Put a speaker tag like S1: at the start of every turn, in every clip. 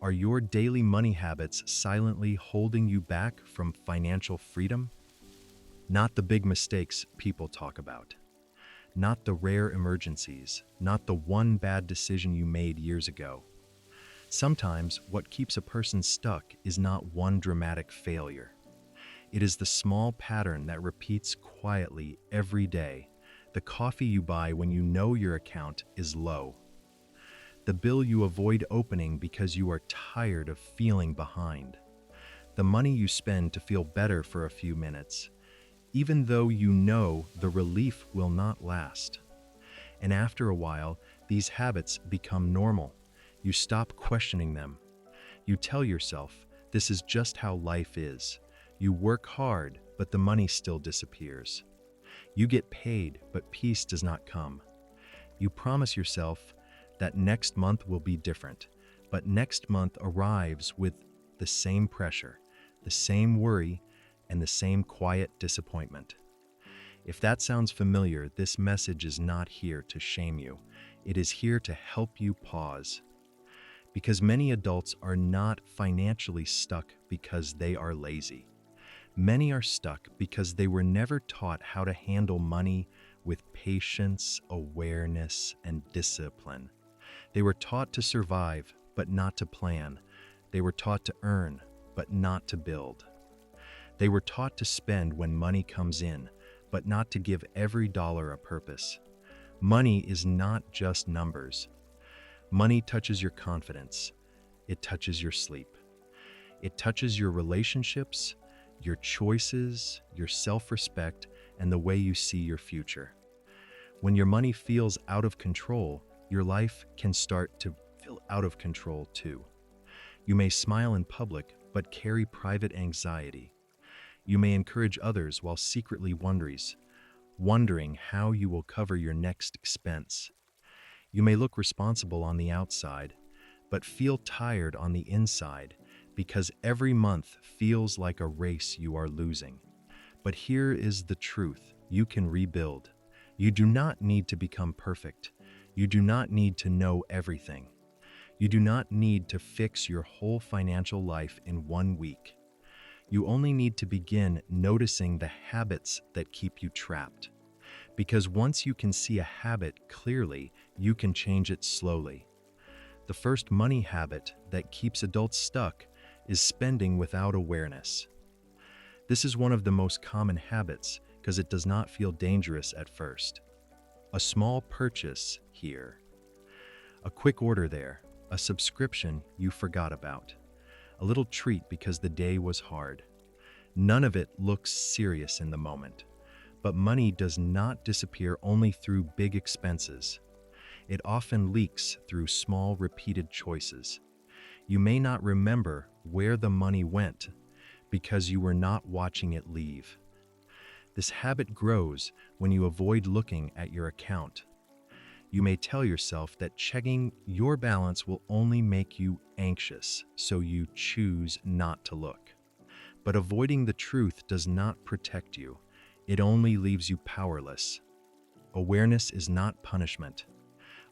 S1: Are your daily money habits silently holding you back from financial freedom? Not the big mistakes people talk about, not the rare emergencies, not the one bad decision you made years ago. Sometimes what keeps a person stuck is not one dramatic failure. It is the small pattern that repeats quietly every day, the coffee you buy when you know your account is low, the bill you avoid opening because you are tired of feeling behind, the money you spend to feel better for a few minutes, even though you know the relief will not last. And after a while, these habits become normal. You stop questioning them. You tell yourself, this is just how life is. You work hard, but the money still disappears. You get paid, but peace does not come. You promise yourself that next month will be different, but next month arrives with the same pressure, the same worry, and the same quiet disappointment. If that sounds familiar, this message is not here to shame you. It is here to help you pause. Because many adults are not financially stuck because they are lazy. Many are stuck because they were never taught how to handle money with patience, awareness, and discipline. They were taught to survive, but not to plan. They were taught to earn, but not to build. They were taught to spend when money comes in, but not to give every dollar a purpose. Money is not just numbers. Money touches your confidence. It touches your sleep. It touches your relationships, your choices, your self-respect, and the way you see your future. When your money feels out of control, your life can start to feel out of control too. You may smile in public, but carry private anxiety. You may encourage others while secretly wondering how you will cover your next expense. You may look responsible on the outside, but feel tired on the inside because every month feels like a race you are losing. But here is the truth: you can rebuild. You do not need to become perfect. You do not need to know everything. You do not need to fix your whole financial life in 1 week. You only need to begin noticing the habits that keep you trapped. Because once you can see a habit clearly, you can change it slowly. The first money habit that keeps adults stuck is spending without awareness. This is one of the most common habits because it does not feel dangerous at first. A small purchase here, a quick order there, a subscription you forgot about, a little treat because the day was hard. None of it looks serious in the moment, but money does not disappear only through big expenses. It often leaks through small, repeated choices. You may not remember where the money went because you were not watching it leave. This habit grows when you avoid looking at your account. You may tell yourself that checking your balance will only make you anxious, so you choose not to look. But avoiding the truth does not protect you. It only leaves you powerless. Awareness is not punishment.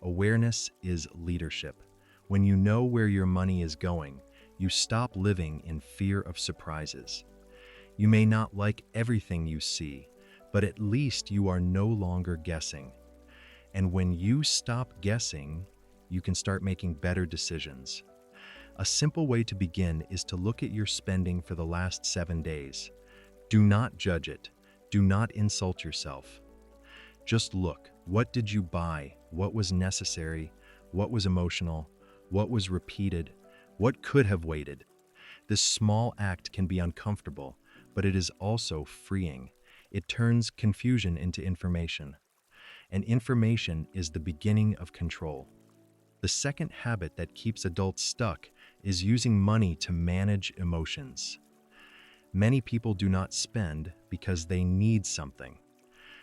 S1: Awareness is leadership. When you know where your money is going, you stop living in fear of surprises. You may not like everything you see, but at least you are no longer guessing. And when you stop guessing, you can start making better decisions. A simple way to begin is to look at your spending for the last 7 days. Do not judge it. Do not insult yourself. Just look. What did you buy? What was necessary? What was emotional? What was repeated? What could have waited? This small act can be uncomfortable, but it is also freeing. It turns confusion into information. And information is the beginning of control. The second habit that keeps adults stuck is using money to manage emotions. Many people do not spend because they need something.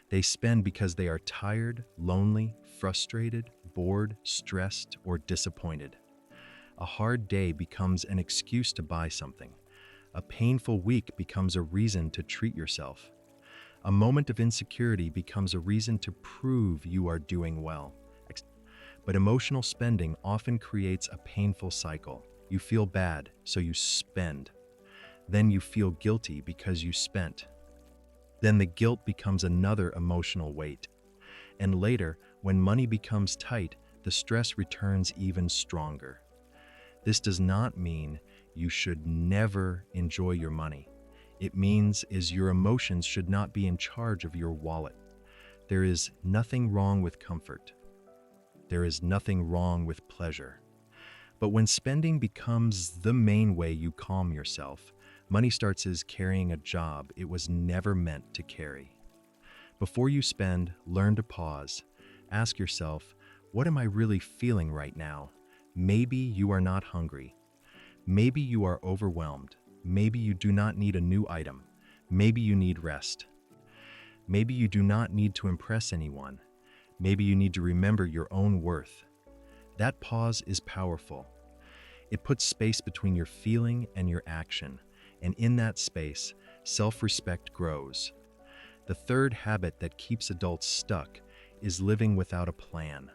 S1: They spend because they are tired, lonely, frustrated, bored, stressed, or disappointed. A hard day becomes an excuse to buy something. A painful week becomes a reason to treat yourself. A moment of insecurity becomes a reason to prove you are doing well. But emotional spending often creates a painful cycle. You feel bad, so you spend. Then you feel guilty because you spent. Then the guilt becomes another emotional weight. And later, when money becomes tight, the stress returns even stronger. This does not mean you should never enjoy your money. It means your emotions should not be in charge of your wallet. There is nothing wrong with comfort. There is nothing wrong with pleasure. But when spending becomes the main way you calm yourself, money starts as carrying a job it was never meant to carry. Before you spend, learn to pause. Ask yourself, what am I really feeling right now? Maybe you are not hungry. Maybe you are overwhelmed. Maybe you do not need a new item. Maybe you need rest. Maybe you do not need to impress anyone. Maybe you need to remember your own worth. That pause is powerful. It puts space between your feeling and your action, and in that space, self-respect grows. The third habit that keeps adults stuck is living without a plan.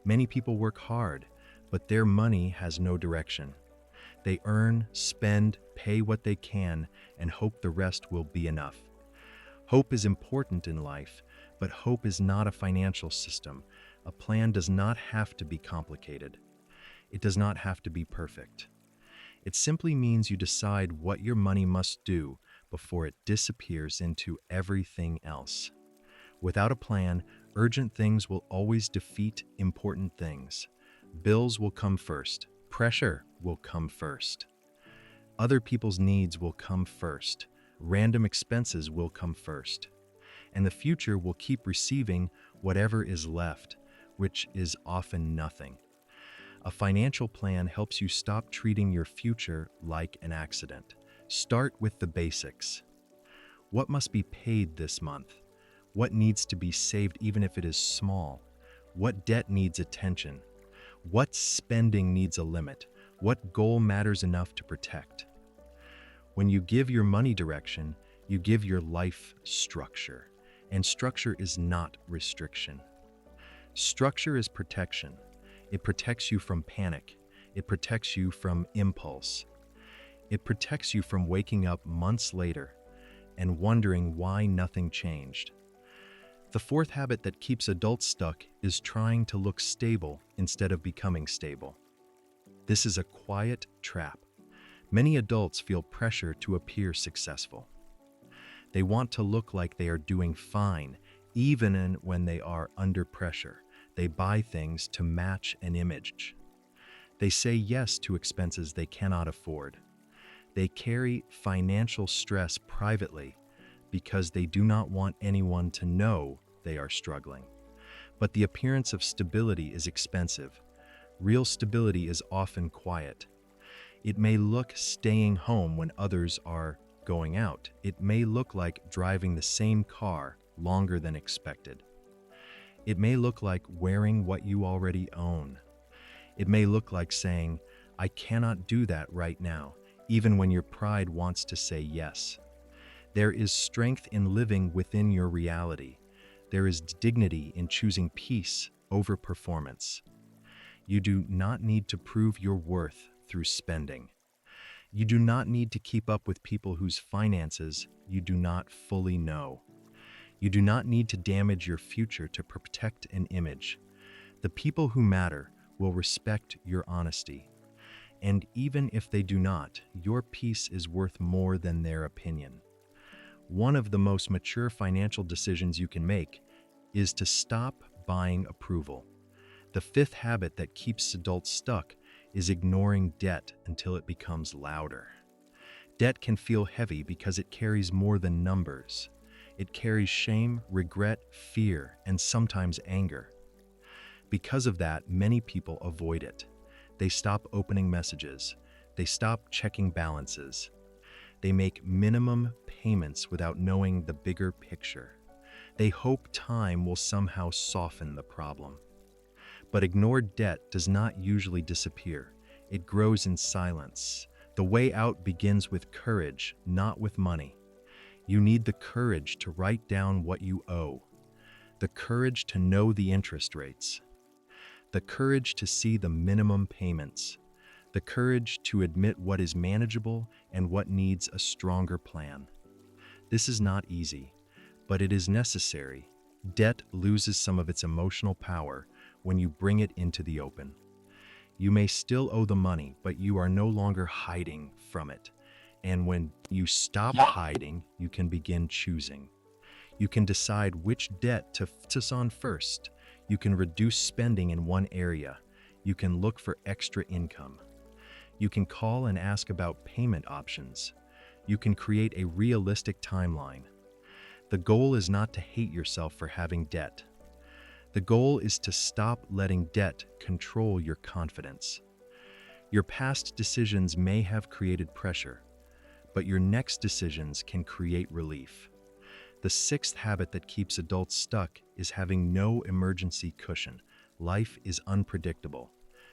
S1: Many people work hard, but their money has no direction. They earn, spend, pay what they can, and hope the rest will be enough. Hope is important in life, but hope is not a financial system. A plan does not have to be complicated. It does not have to be perfect. It simply means you decide what your money must do before it disappears into everything else. Without a plan, urgent things will always defeat important things. Bills will come first. Pressure will come first. Other people's needs will come first. Random expenses will come first. And the future will keep receiving whatever is left, which is often nothing. A financial plan helps you stop treating your future like an accident. Start with the basics. What must be paid this month? What needs to be saved even if it is small? What debt needs attention? What spending needs a limit? What goal matters enough to protect? When you give your money direction, you give your life structure. And structure is not restriction. Structure is protection. It protects you from panic. It protects you from impulse. It protects you from waking up months later and wondering why nothing changed. The fourth habit that keeps adults stuck is trying to look stable instead of becoming stable. This is a quiet trap. Many adults feel pressure to appear successful. They want to look like they are doing fine, even when they are under pressure. They buy things to match an image. They say yes to expenses they cannot afford. They carry financial stress privately because they do not want anyone to know they are struggling. But the appearance of stability is expensive. Real stability is often quiet. It may look staying home when others are going out. It may look like driving the same car longer than expected. It may look like wearing what you already own. It may look like saying, I cannot do that right now, even when your pride wants to say yes. There is strength in living within your reality. There is dignity in choosing peace over performance. You do not need to prove your worth through spending. You do not need to keep up with people whose finances you do not fully know. You do not need to damage your future to protect an image. The people who matter will respect your honesty. And even if they do not, your peace is worth more than their opinion. One of the most mature financial decisions you can make is to stop buying approval. The fifth habit that keeps adults stuck is ignoring debt until it becomes louder. Debt can feel heavy because it carries more than numbers. It carries shame, regret, fear, and sometimes anger. Because of that, many people avoid it. They stop opening messages. They stop checking balances. They make minimum payments without knowing the bigger picture. They hope time will somehow soften the problem. But ignored debt does not usually disappear. It grows in silence. The way out begins with courage, not with money. You need the courage to write down what you owe, the courage to know the interest rates, the courage to see the minimum payments, the courage to admit what is manageable and what needs a stronger plan. This is not easy, but it is necessary. Debt loses some of its emotional power when you bring it into the open. You may still owe the money, but you are no longer hiding from it. And when you stop hiding, you can begin choosing. You can decide which debt to focus on first. You can reduce spending in one area. You can look for extra income. You can call and ask about payment options. You can create a realistic timeline. The goal is not to hate yourself for having debt. The goal is to stop letting debt control your confidence. Your past decisions may have created pressure, but your next decisions can create relief. The sixth habit that keeps adults stuck is having no emergency cushion. Life is unpredictable.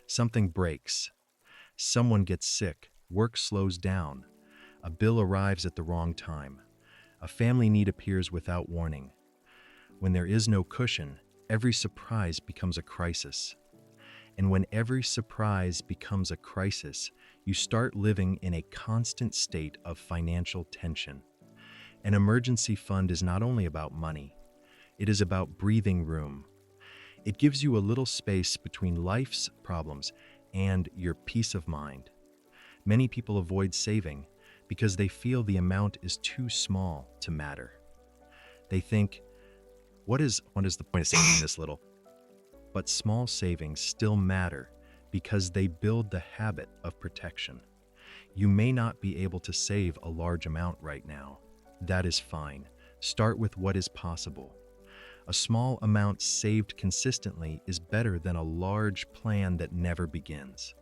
S1: Something breaks. Someone gets sick. Work slows down. A bill arrives at the wrong time. A family need appears without warning. When there is no cushion, every surprise becomes a crisis. And when every surprise becomes a crisis, you start living in a constant state of financial tension. An emergency fund is not only about money, it is about breathing room. It gives you a little space between life's problems and your peace of mind. Many people avoid saving because they feel the amount is too small to matter. They think, what is the point of saving this little? But small savings still matter because they build the habit of protection. You may not be able to save a large amount right now. That is fine. Start with what is possible. A small amount saved consistently is better than a large plan that never begins.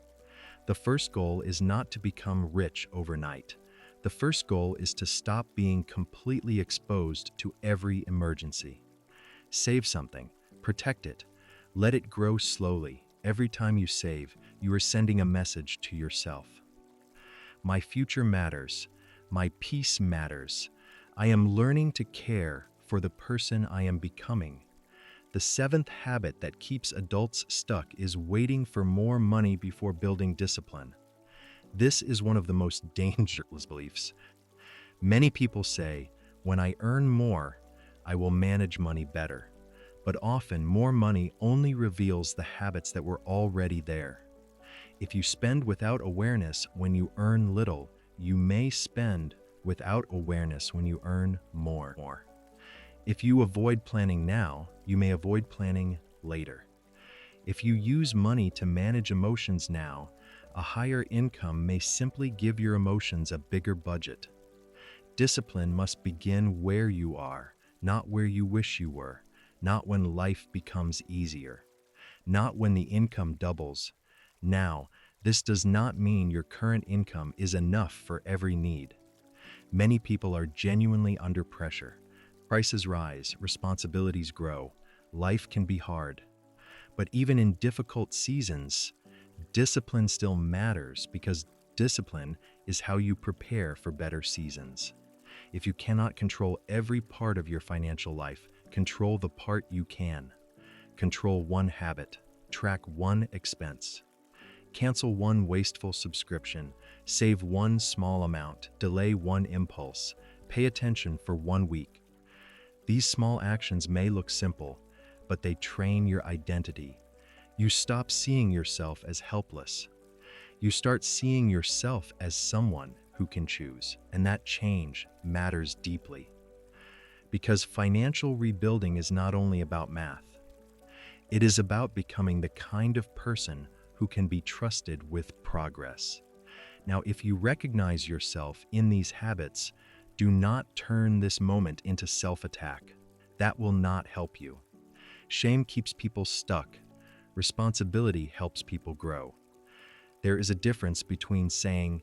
S1: The first goal is not to become rich overnight. The first goal is to stop being completely exposed to every emergency. Save something, protect it, let it grow slowly. Every time you save, you are sending a message to yourself. My future matters. My peace matters. I am learning to care for the person I am becoming. The seventh habit that keeps adults stuck is waiting for more money before building discipline. This is one of the most dangerous beliefs. Many people say, when I earn more, I will manage money better. But often, more money only reveals the habits that were already there. If you spend without awareness when you earn little, you may spend without awareness when you earn more. If you avoid planning now, you may avoid planning later. If you use money to manage emotions now, a higher income may simply give your emotions a bigger budget. Discipline must begin where you are, not where you wish you were, not when life becomes easier, not when the income doubles. Now, this does not mean your current income is enough for every need. Many people are genuinely under pressure. Prices rise, responsibilities grow, life can be hard. But even in difficult seasons, discipline still matters because discipline is how you prepare for better seasons. If you cannot control every part of your financial life, control the part you can. Control one habit, track one expense. Cancel one wasteful subscription, save one small amount, delay one impulse, pay attention for 1 week. These small actions may look simple, but they train your identity. You stop seeing yourself as helpless. You start seeing yourself as someone who can choose, and that change matters deeply. Because financial rebuilding is not only about math. It is about becoming the kind of person who can be trusted with progress. Now, if you recognize yourself in these habits, do not turn this moment into self-attack. That will not help you. Shame keeps people stuck. Responsibility helps people grow. There is a difference between saying,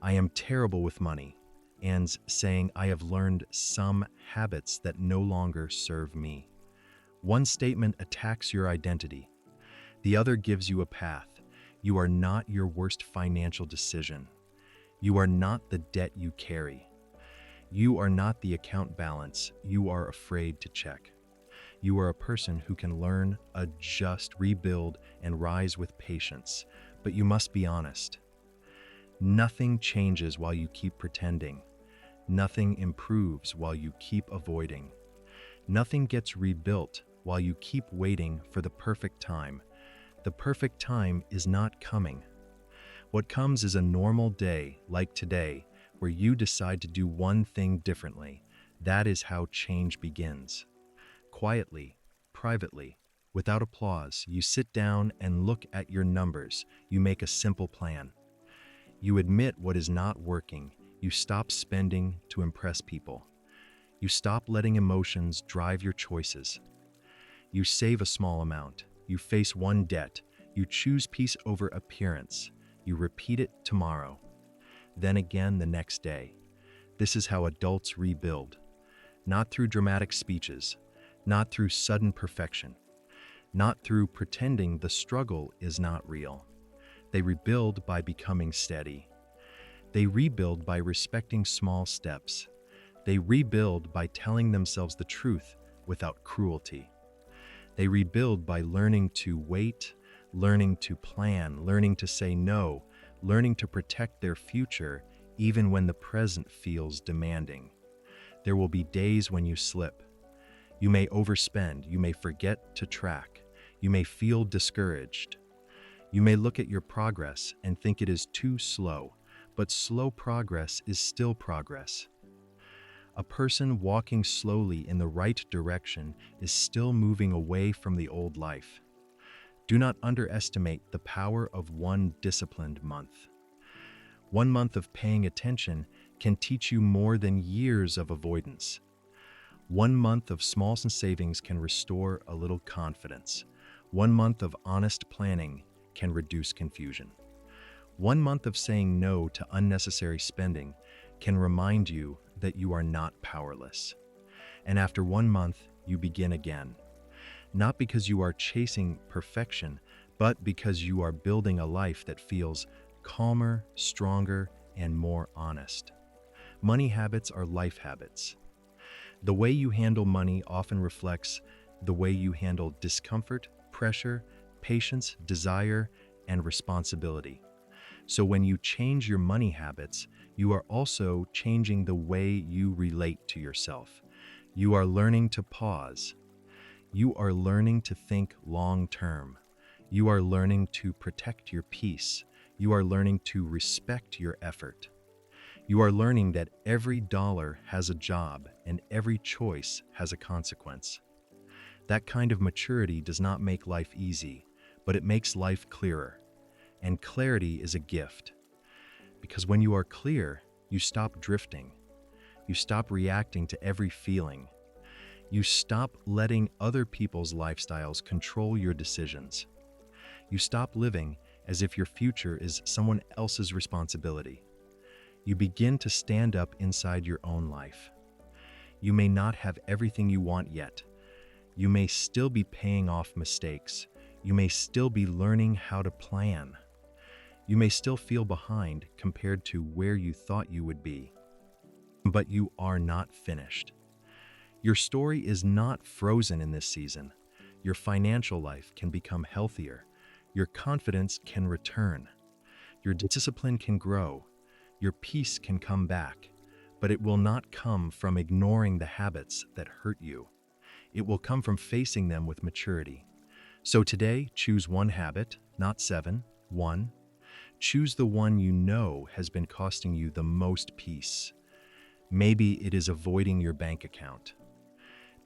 S1: I am terrible with money, and saying, I have learned some habits that no longer serve me. One statement attacks your identity. The other gives you a path. You are not your worst financial decision. You are not the debt you carry. You are not the account balance you are afraid to check. You are a person who can learn, adjust, rebuild, and rise with patience. But you must be honest. Nothing changes while you keep pretending. Nothing improves while you keep avoiding. Nothing gets rebuilt while you keep waiting for the perfect time. The perfect time is not coming. What comes is a normal day like today where you decide to do one thing differently. That is how change begins. Quietly, privately, without applause, you sit down and look at your numbers. You make a simple plan. You admit what is not working. You stop spending to impress people. You stop letting emotions drive your choices. You save a small amount. You face one debt. You choose peace over appearance. You repeat it tomorrow. Then again the next day. This is how adults rebuild. Not through dramatic speeches. Not through sudden perfection. Not through pretending the struggle is not real. They rebuild by becoming steady. They rebuild by respecting small steps. They rebuild by telling themselves the truth without cruelty. They rebuild by learning to wait, learning to plan, learning to say no, learning to protect their future even when the present feels demanding. There will be days when you slip. You may overspend, you may forget to track, you may feel discouraged. You may look at your progress and think it is too slow, but slow progress is still progress. A person walking slowly in the right direction is still moving away from the old life. Do not underestimate the power of one disciplined month. 1 month of paying attention can teach you more than years of avoidance. 1 month of small savings can restore a little confidence. 1 month of honest planning can reduce confusion. 1 month of saying no to unnecessary spending can remind you that you are not powerless. And after 1 month, you begin again. Not because you are chasing perfection, but because you are building a life that feels calmer, stronger, and more honest. Money habits are life habits. The way you handle money often reflects the way you handle discomfort, pressure, patience, desire, and responsibility. So when you change your money habits, you are also changing the way you relate to yourself. You are learning to pause. You are learning to think long term. You are learning to protect your peace. You are learning to respect your effort. You are learning that every dollar has a job and every choice has a consequence. That kind of maturity does not make life easy, but it makes life clearer. And clarity is a gift. Because when you are clear, you stop drifting. You stop reacting to every feeling. You stop letting other people's lifestyles control your decisions. You stop living as if your future is someone else's responsibility. You begin to stand up inside your own life. You may not have everything you want yet. You may still be paying off mistakes. You may still be learning how to plan. You may still feel behind compared to where you thought you would be. But you are not finished. Your story is not frozen in this season. Your financial life can become healthier. Your confidence can return. Your discipline can grow. Your peace can come back. But it will not come from ignoring the habits that hurt you. It will come from facing them with maturity. So today, choose one habit, not 7. 1. Choose the one you know has been costing you the most peace. Maybe it is avoiding your bank account.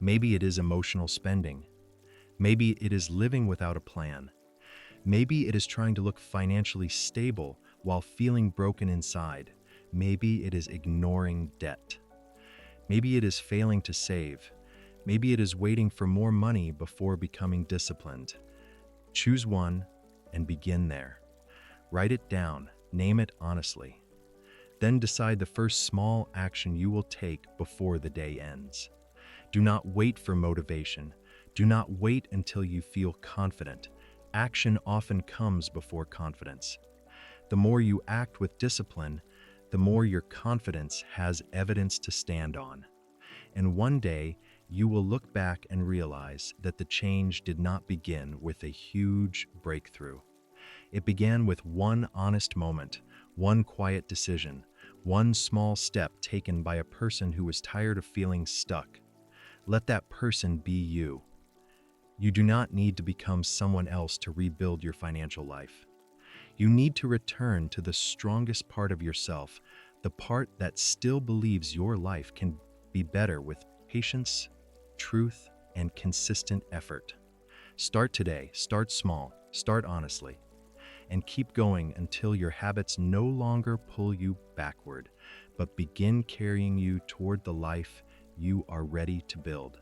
S1: Maybe it is emotional spending. Maybe it is living without a plan. Maybe it is trying to look financially stable while feeling broken inside. Maybe it is ignoring debt. Maybe it is failing to save. Maybe it is waiting for more money before becoming disciplined. Choose one and begin there. Write it down, name it honestly. Then decide the first small action you will take before the day ends. Do not wait for motivation. Do not wait until you feel confident. Action often comes before confidence. The more you act with discipline, the more your confidence has evidence to stand on. And one day, you will look back and realize that the change did not begin with a huge breakthrough. It began with one honest moment, One quiet decision, one small step taken by a person who was tired of feeling stuck. Let that person be you. You do not need to become someone else to rebuild your financial life. You need to return to the strongest part of yourself, the part that still believes your life can be better with patience, truth, and consistent effort. Start today, start small, start honestly, and keep going until your habits no longer pull you backward, but begin carrying you toward the life you are ready to build.